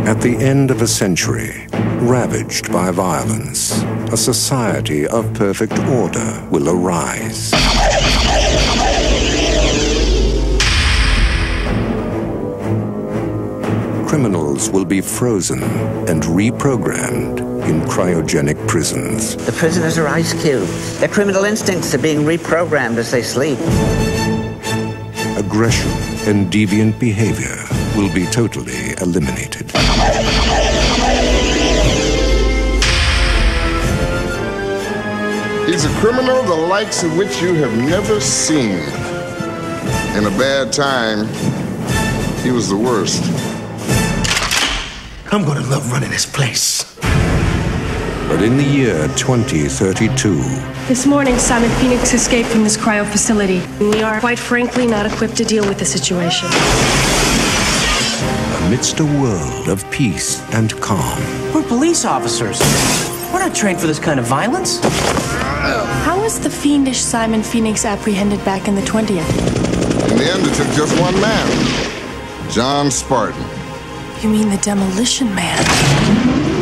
At the end of a century, ravaged by violence, a society of perfect order will arise. Criminals will be frozen and reprogrammed in cryogenic prisons. The prisoners are ice cubes. Their criminal instincts are being reprogrammed as they sleep. Aggression and deviant behavior will be totally eliminated. He's a criminal the likes of which you have never seen. In a bad time, he was the worst. I'm gonna love running this place. But in the year 2032... This morning, Simon Phoenix escaped from this cryo facility. We are, quite frankly, not equipped to deal with the situation. Amidst a world of peace and calm... We're police officers. We're not trained for this kind of violence. How was the fiendish Simon Phoenix apprehended back in the 20th? In the end, it took just one man. John Spartan. You mean the Demolition Man?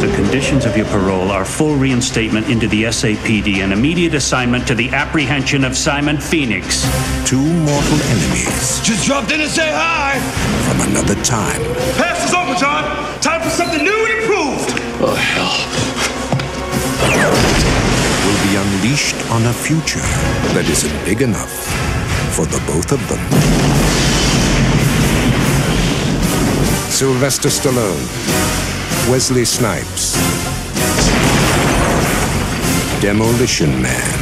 The conditions of your parole are full reinstatement into the SAPD and immediate assignment to the apprehension of Simon Phoenix. Two mortal enemies. Just dropped in to say hi. From another time. Pass is over, John. Time for something new and improved. Oh, hell. Will be unleashed on a future that isn't big enough for the both of them. Sylvester Stallone, Wesley Snipes, Demolition Man.